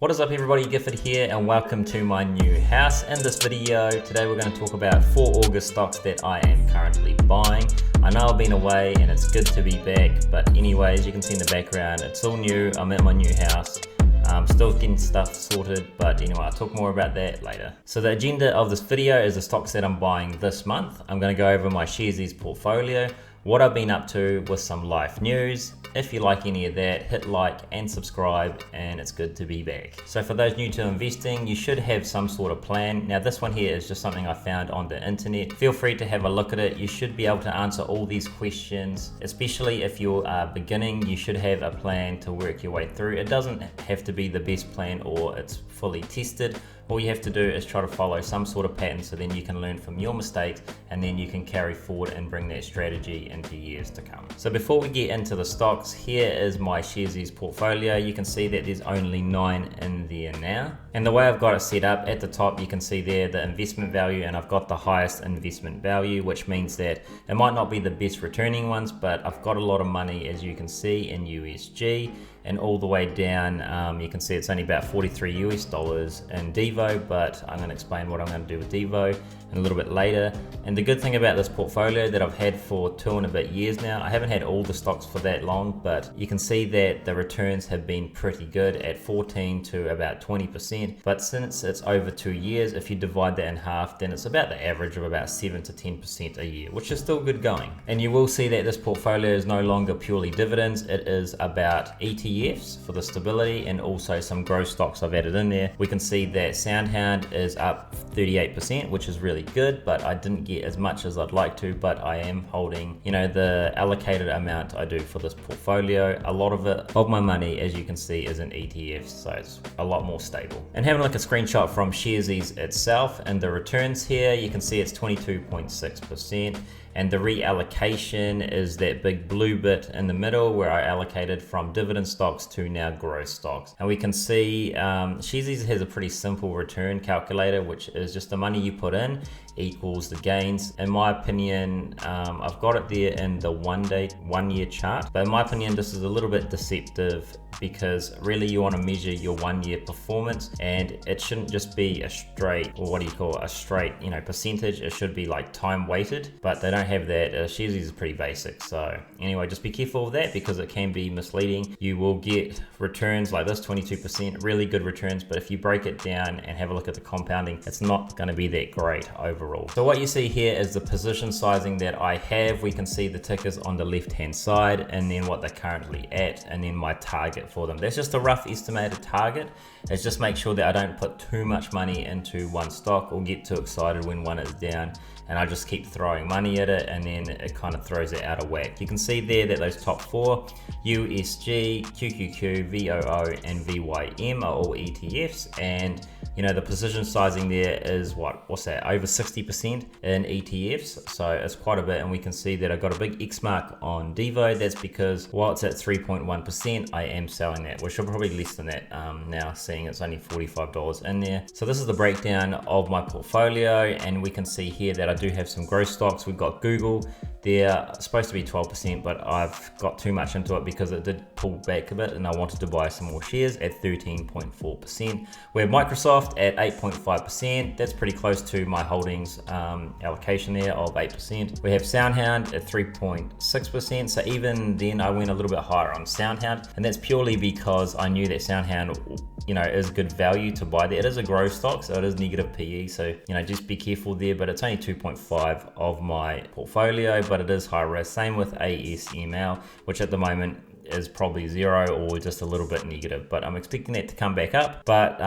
What is up everybody, Gifford here and welcome to my new house. In this video, today we're going to talk about 4 August stocks that I am currently buying. I know I've been away and it's good to be back, but anyways, you can see in the background, it's all new. I'm at my new house. I'm still getting stuff sorted, but anyway, I'll talk more about that later. So the agenda of this video is the stocks that I'm buying this month. I'm going to go over my Sharesies portfolio, what I've been up to with some life news. If you like any of that, hit like and subscribe, and it's good to be back. So for those new to investing, you should have some sort of plan. Now this one here is just something I found on the internet. Feel free to have a look at it. You should be able to answer all these questions, especially if you're beginning. You should have a plan to work your way through. It doesn't have to be the best plan or it's fully tested. All you have to do is try to follow some sort of pattern so then you can learn from your mistakes and then you can carry forward and bring that strategy into years to come. So before we get into the stocks, here is my Sharesies portfolio. You can see that there's only 9 in there now. And the way I've got it set up, at the top you can see there the investment value, and I've got the highest investment value, which means that it might not be the best returning ones, but I've got a lot of money, as you can see, in USG. And all the way down, you can see it's only about 43 US dollars in Devo, but I'm going to explain what I'm going to do with Devo in a little bit later. And the good thing about this portfolio that I've had for 2 and a bit years now, I haven't had all the stocks for that long, but you can see that the returns have been pretty good at 14 to about 20%. But since it's over 2 years, if you divide that in half, then it's about the average of about 7 to 10% a year, which is still good going. And you will see that this portfolio is no longer purely dividends. It is about ETFs for the stability and also some growth stocks I've added in there. We can see that SoundHound is up 38%, which is really good, but I didn't get as much as I'd like to, but I am holding, the allocated amount I do for this portfolio. A lot of my money, as you can see, is in ETFs, so it's a lot more stable. And having a look at a screenshot from Sharesies itself and the returns here, you can see it's 22.6%. And the reallocation is that big blue bit in the middle where I allocated from dividend stocks to now growth stocks. And we can see Sharesies has a pretty simple return calculator, which is just the money you put in equals the gains. In my opinion, I've got it there in the 1 year chart, but in my opinion this is a little bit deceptive because really you want to measure your 1 year performance, and it shouldn't just be a straight, or a straight percentage. It should be like time weighted, but they don't have that. Sharesies is pretty basic, so anyway, just be careful of that because it can be misleading. You will get returns like this, 22%, really good returns, but if you break it down and have a look at the compounding, it's not going to be that great overall. So what you see here is the position sizing that I have. We can see the tickers on the left hand side and then what they're currently at, and then my target for them. That's just a rough estimated target. It's just make sure that I don't put too much money into one stock or get too excited when one is down, and I just keep throwing money at it and then it kind of throws it out of whack. You can see there that those top 4, USG, QQQ, VOO and VYM, are all ETFs, and the position sizing there is what's that, over 60% in ETFs, so it's quite a bit. And we can see that I got a big X mark on Devo. That's because while it's at 3.1%, I am selling that, which are probably less than that now, seeing it's only $45 in there. So this is the breakdown of my portfolio, and we can see here that I do have some growth stocks. We've got Google. They're supposed to be 12%, but I've got too much into it because it did pull back a bit and I wanted to buy some more shares at 13.4%. We have Microsoft at 8.5%. That's pretty close to my holdings allocation there of 8%. We have SoundHound at 3.6%. So even then I went a little bit higher on SoundHound, and that's purely because I knew that SoundHound is good value to buy there. It is a growth stock, so it is negative PE, so just be careful there, but it's only 2.5 of my portfolio, but it is high risk. Same with ASML, which at the moment is probably 0 or just a little bit negative, but I'm expecting that to come back up. But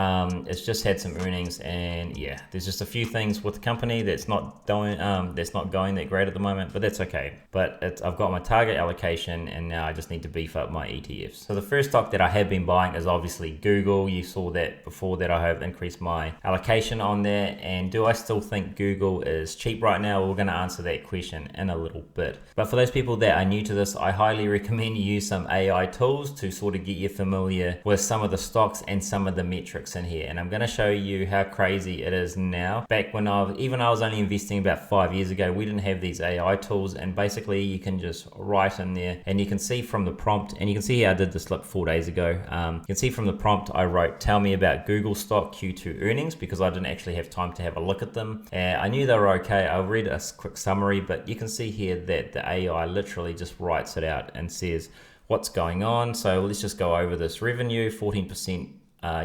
it's just had some earnings, and yeah, there's just a few things with the company that's not going that great at the moment, but that's okay. But I've got my target allocation, and now I just need to beef up my ETFs. So the first stock that I have been buying is obviously Google. You saw that before that I have increased my allocation on there. And do I still think Google is cheap right now? We're going to answer that question in a little bit. But for those people that are new to this, I highly recommend you use some some AI tools to sort of get you familiar with some of the stocks and some of the metrics in here. And I'm going to show you how crazy it is now. Back when I was only investing about 5 years ago, we didn't have these AI tools, and basically you can just write in there and you can see from the prompt, and you can see here I did this like 4 days ago. You can see from the prompt I wrote, tell me about Google stock Q2 earnings, because I didn't actually have time to have a look at them. I knew they were okay. I read a quick summary, but you can see here that the AI literally just writes it out and says what's going on. So let's just go over this revenue, 14%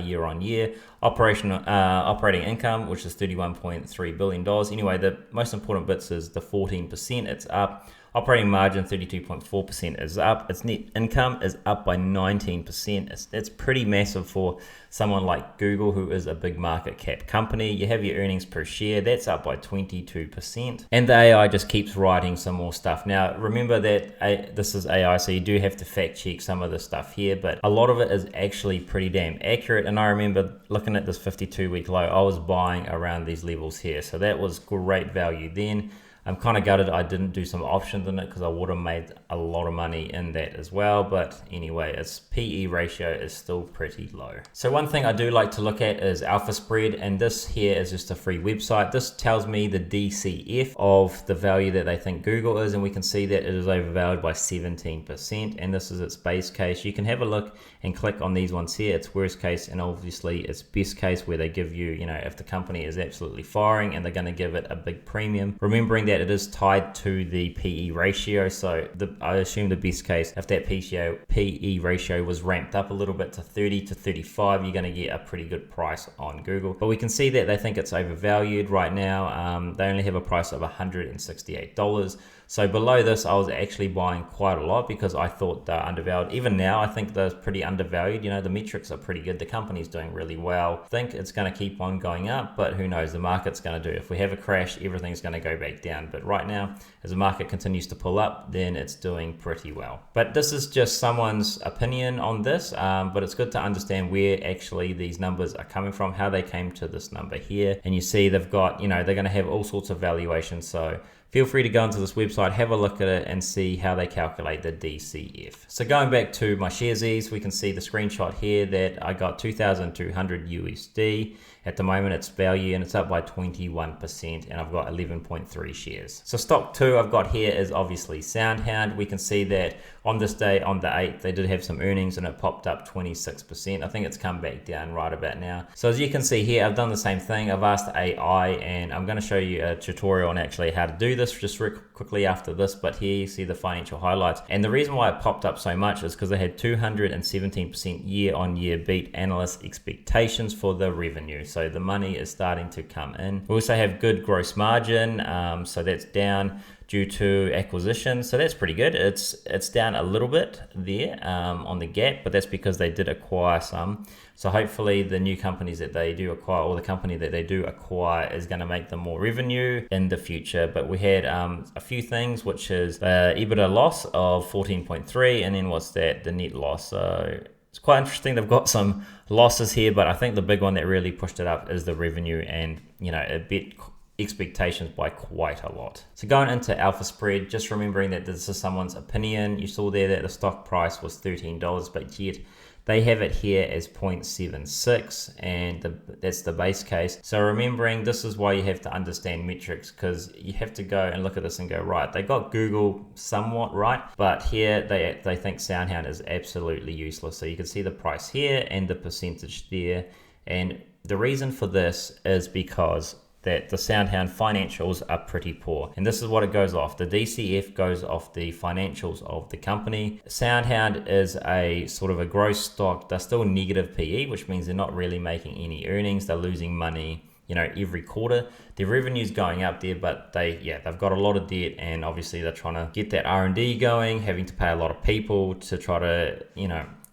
year on year, operating income, which is $31.3 billion. Anyway, the most important bits is the 14%, it's up. Operating margin 32.4% is up. Its net income is up by 19%. It's pretty massive for someone like Google, who is a big market cap company. You have your earnings per share, that's up by 22%. And the AI just keeps writing some more stuff. Now, remember that this is AI, so you do have to fact check some of the stuff here, but a lot of it is actually pretty damn accurate. And I remember looking at this 52-week low, I was buying around these levels here. So that was great value then. I'm kind of gutted I didn't do some options in it, because I would have made a lot of money in that as well. But anyway, its PE ratio is still pretty low. So one thing I do like to look at is alpha spread, and this here is just a free website. This tells me the DCF of the value that they think Google is, and we can see that it is overvalued by 17%, and this is its base case. You can have a look and click on these ones here. It's worst case, and obviously it's best case, where they give you, if the company is absolutely firing and they're going to give it a big premium. Remembering that it is tied to the PE ratio, so I assume the best case, if that PE ratio was ramped up a little bit to 30 to 35, you're going to get a pretty good price on Google. But we can see that they think it's overvalued right now. They only have a price of $168. So below this, I was actually buying quite a lot because I thought they're undervalued. Even now, I think they're pretty undervalued. The metrics are pretty good. The company's doing really well. I think it's going to keep on going up, but who knows? The market's going to do. If we have a crash, everything's going to go back down. But right now, as the market continues to pull up, then it's doing pretty well. But this is just someone's opinion on this, but it's good to understand where actually these numbers are coming from, how they came to this number here. And you see they've got, they're going to have all sorts of valuations. So feel free to go into this website, have a look at it, and see how they calculate the DCF. So going back to my Sharesies, we can see the screenshot here that I got 2,200 USD. At the moment, it's value, and it's up by 21%, and I've got 11.3 shares. So stock 2 I've got here is obviously SoundHound. We can see that on this day, on the 8th, they did have some earnings, and it popped up 26%. I think it's come back down right about now. So as you can see here, I've done the same thing. I've asked AI, and I'm going to show you a tutorial on actually how to do this just quickly after this. But here you see the financial highlights. And the reason why it popped up so much is because they had 217% year-on-year beat analyst expectations for the revenue. So the money is starting to come in. We also have good gross margin, so that's down due to acquisition, so that's pretty good. It's down a little bit there on the gap, but that's because they did acquire some. So hopefully the new companies that they do acquire, or the company that they do acquire, is going to make them more revenue in the future. But we had a few things, which is the EBITDA loss of 14.3, and then what's that? The net loss. So it's quite interesting. They've got some losses here, but I think the big one that really pushed it up is the revenue, and it beat expectations by quite a lot. So going into alpha spread, just remembering that this is someone's opinion. You saw there that the stock price was $13, but yet they have it here as 0.76, and that's the base case. So remembering, this is why you have to understand metrics, because you have to go and look at this and go, right, they got Google somewhat right, but here they think SoundHound is absolutely useless. So you can see the price here and the percentage there, and the reason for this is because that the SoundHound financials are pretty poor. And this is what it goes off. The DCF goes off the financials of the company. SoundHound is a sort of a growth stock. They're still negative PE, which means they're not really making any earnings. They're losing money, every quarter. Their revenue's going up there, but they've got a lot of debt, and obviously they're trying to get that R&D going, having to pay a lot of people to try to,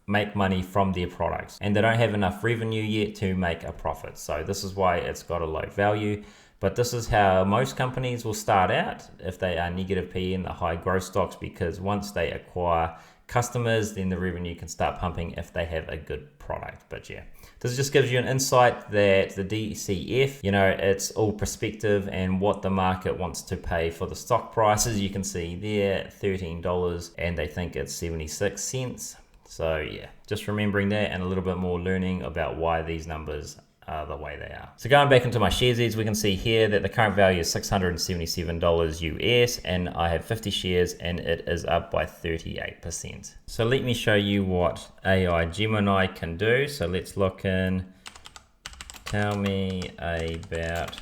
make money from their products, and they don't have enough revenue yet to make a profit. So this is why it's got a low value. But this is how most companies will start out if they are negative PE in the high growth stocks, because once they acquire customers, then the revenue can start pumping if they have a good product. But yeah, This just gives you an insight that the DCF, you know, it's all perspective and what the market wants to pay for the stock prices. You can see there $13 and they think it's 76 cents. So yeah, just remembering that and a little bit more learning about why these numbers are the way they are. So going back into my Sharesies, we can see here that the current value is $677 US and I have 50 shares and it is up by 38%. So let me show you what AI Gemini can do. So let's look in, tell me about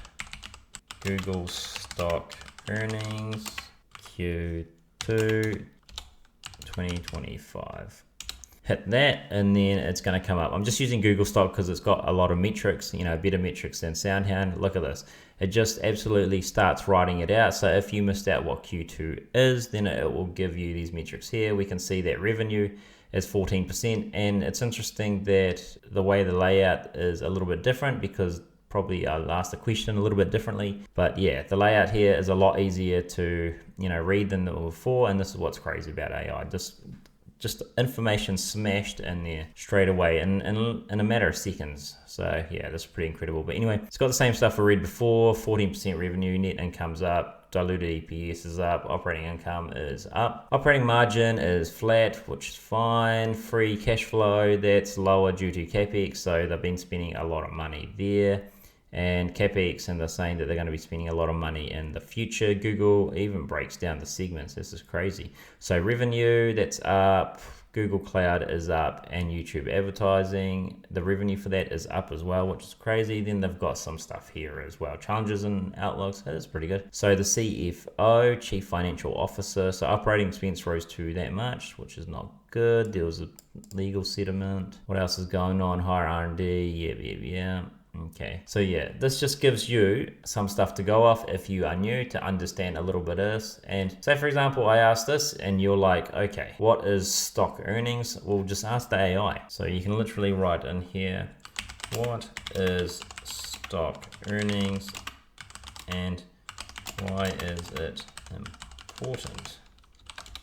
Google stock earnings Q2 2025. Hit that and then it's going to come up. I'm just using Google stock because it's got a lot of metrics, you know, better metrics than SoundHound. Look at this. It just absolutely starts writing it out. So if you missed out what Q2 is, then it will give you these metrics here. We can see that revenue is 14%. And it's interesting that the way the layout is a little bit different because probably I'll ask the question a little bit differently. But yeah, the layout here is a lot easier to, you know, read than before. And this is what's crazy about AI. Just information smashed in there straight away in a matter of seconds. So yeah, that's pretty incredible. But anyway, it's got the same stuff we read before. 14% revenue, net income's up, diluted EPS is up, operating income is up. Operating margin is flat, which is fine. Free cash flow, that's lower due to CapEx. So they've been spending a lot of money there. And CapEx, and they're saying that they're going to be spending a lot of money in the future. Google even breaks down the segments. This is crazy. So revenue, that's up. Google Cloud is up, and YouTube advertising, the revenue for that is up as well, which is crazy. Then they've got some stuff here as well. Challenges and outlooks, that's pretty good. So the CFO, Chief Financial Officer, so operating expense rose to that much, which is not good. There was a legal settlement. What else is going on? Higher R&D, yeah. Okay, so yeah, this just gives you some stuff to go off if you are new to understand a little bit of this. And say for example, I asked this and you're like, okay, what is stock earnings? Well, just ask the AI. So you can literally write in here, what is stock earnings and why is it important?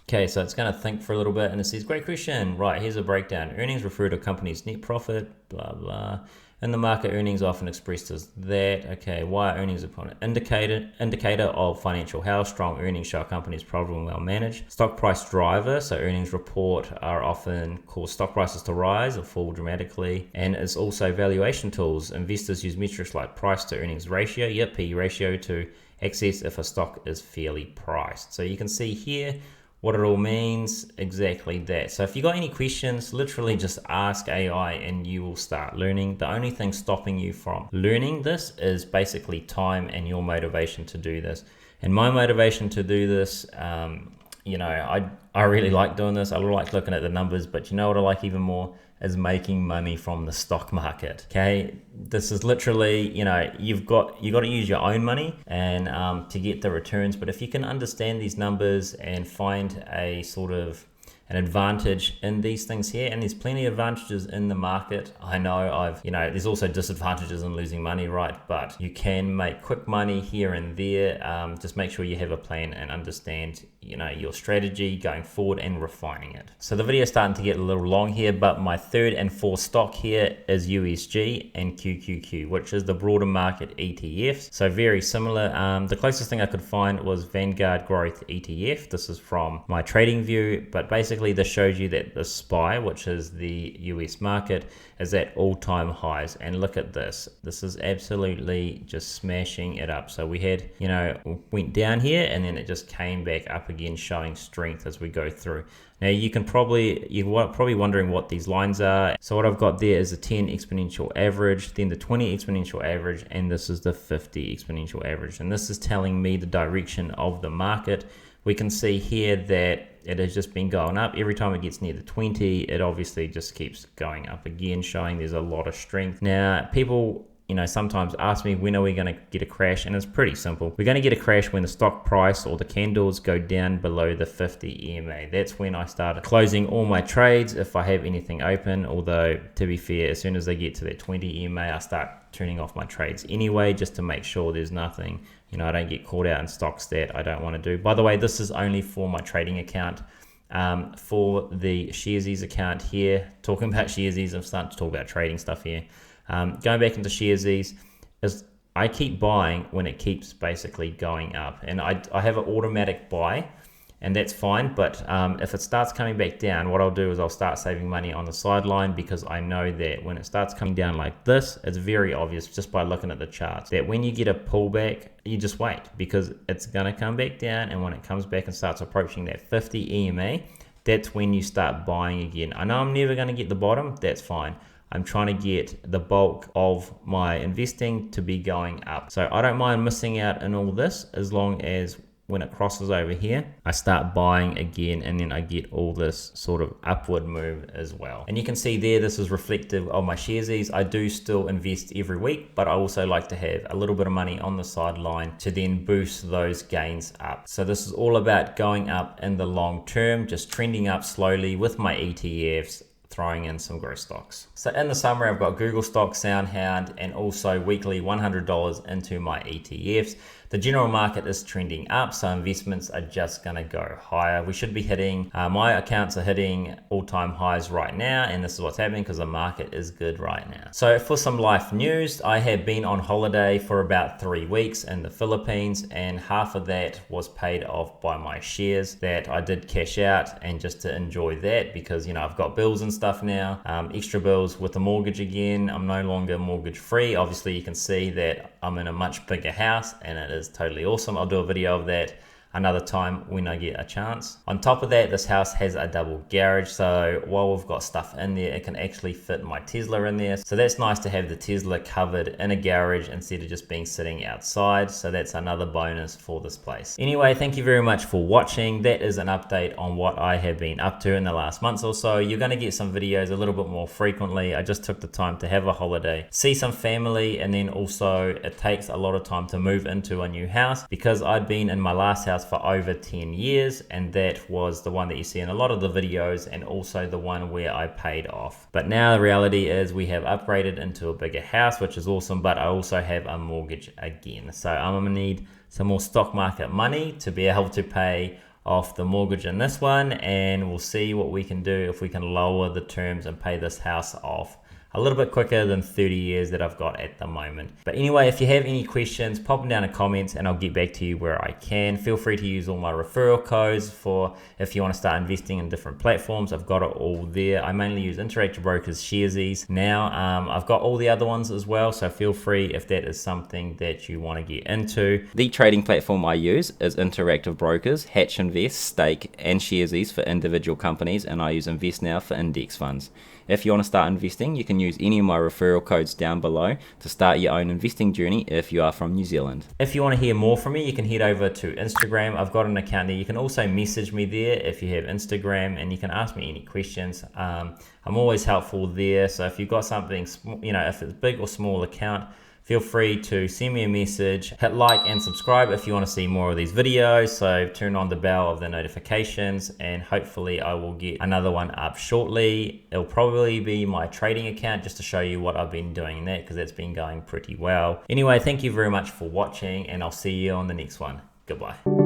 Okay, so it's going to think for a little bit and it says, great question. Right, here's a breakdown. Earnings refer to a company's net profit, blah, blah. In the market, earnings are often expressed as that. Okay, why are earnings an indicator of financial health? Strong earnings show a company is profitable and well managed. Stock price driver, so earnings report are often cause stock prices to rise or fall dramatically. And it's also valuation tools. Investors use metrics like price to earnings ratio, PE ratio, to assess if a stock is fairly priced. So you can see here what it all means, exactly that. So if you got any questions, literally just ask AI and you will start learning. The only thing stopping you from learning this is basically time and your motivation to do this. And my motivation to do this, you know, I really like doing this. I like looking at the numbers, but you know what I like even more is making money from the stock market. Okay, this is literally, you know, you got to use your own money and to get the returns. But if you can understand these numbers and find a sort of an advantage in these things here, and there's plenty of advantages in the market. I know there's also disadvantages in losing money, right? But you can make quick money here and there. Just make sure you have a plan and understand, you know, your strategy going forward and refining it. So the video is starting to get a little long here, but my third and fourth stock here is USG and QQQ, which is the broader market ETFs. So very similar. The closest thing I could find was Vanguard Growth ETF. This is from my trading view, but basically this shows you that the SPY, which is the US market, is at all-time highs. And look at this. This is absolutely just smashing it up. So we had, you know, went down here and then it just came back up again, showing strength as we go through. Now you're probably wondering what these lines are. So what I've got there is a 10 exponential average, then the 20 exponential average, and this is the 50 exponential average. And this is telling me the direction of the market. We can see here that it has just been going up. Every time it gets near the 20, it obviously just keeps going up again, showing there's a lot of strength. Now, people, you know, sometimes ask me, when are we going to get a crash? And it's pretty simple. We're going to get a crash when the stock price or the candles go down below the 50 EMA. That's when I start closing all my trades if I have anything open. Although, to be fair, as soon as they get to that 20 EMA, I start turning off my trades anyway, just to make sure there's nothing, you know, I don't get caught out in stocks that I don't want to do. By the way, this is only for my trading account. for the Sharesies account here. Talking about Sharesies, I'm starting to talk about trading stuff here. Going back into Sharesies, is I keep buying when it keeps basically going up, and I have an automatic buy, and that's fine. But if it starts coming back down, what I'll do is I'll start saving money on the sideline, because I know that when it starts coming down like this, it's very obvious just by looking at the charts that when you get a pullback, you just wait, because it's going to come back down, and when it comes back and starts approaching that 50 EMA, that's when you start buying again. I know I'm never going to get the bottom, that's fine. I'm trying to get the bulk of my investing to be going up. So I don't mind missing out in all this, as long as when it crosses over here, I start buying again, and then I get all this sort of upward move as well. And you can see there, this is reflective of my Sharesies. I do still invest every week, but I also like to have a little bit of money on the sideline to then boost those gains up. So this is all about going up in the long term, just trending up slowly with my ETFs, throwing in some growth stocks. So in the summary, I've got Google stocks, SoundHound, and also weekly $100 into my ETFs. The general market is trending up, so investments are just going to go higher. We should be hitting, my accounts are hitting all-time highs right now, and this is what's happening because the market is good right now. So for some life news, I have been on holiday for about 3 weeks in the Philippines, and half of that was paid off by my shares that I did cash out, and just to enjoy that, because I've got bills and stuff now, extra bills with the mortgage again. I'm no longer mortgage free. Obviously you can see that I'm in a much bigger house, and it is totally awesome. I'll do a video of that another time when I get a chance. On top of that, this house has a double garage, so while we've got stuff in there, it can actually fit my Tesla in there. So that's nice to have the Tesla covered in a garage instead of just being sitting outside. So that's another bonus for this place. Anyway, thank you very much for watching. That is an update on what I have been up to in the last month or so. You're going to get some videos a little bit more frequently. I just took the time to have a holiday, see some family, and then also it takes a lot of time to move into a new house, because I'd been in my last house for over 10 years, and that was the one that you see in a lot of the videos, and also the one where I paid off. But now the reality is we have upgraded into a bigger house, which is awesome, but I also have a mortgage again. So I'm gonna need some more stock market money to be able to pay off the mortgage in this one, and we'll see what we can do if we can lower the terms and pay this house off a little bit quicker than 30 years that I've got at the moment. But anyway, if you have any questions, pop them down in comments and I'll get back to you where I can. Feel free to use all my referral codes for if you want to start investing in different platforms. I've got it all there. I mainly use Interactive Brokers, Sharesies. Now, I've got all the other ones as well, so feel free if that is something that you want to get into. The trading platform I use is Interactive Brokers, Hatch Invest, Stake, and Sharesies for individual companies, and I use Invest Now for index funds. If you want to start investing, you can use any of my referral codes down below to start your own investing journey if you are from New Zealand. If you want to hear more from me, you can head over to Instagram. I've got an account there. You can also message me there if you have Instagram, and you can ask me any questions. I'm always helpful there. So if you've got something, if it's big or small account, feel free to send me a message, hit like and subscribe if you want to see more of these videos. So turn on the bell of the notifications, and hopefully I will get another one up shortly. It'll probably be my trading account, just to show you what I've been doing in that, because that's been going pretty well. Anyway, thank you very much for watching, and I'll see you on the next one. Goodbye.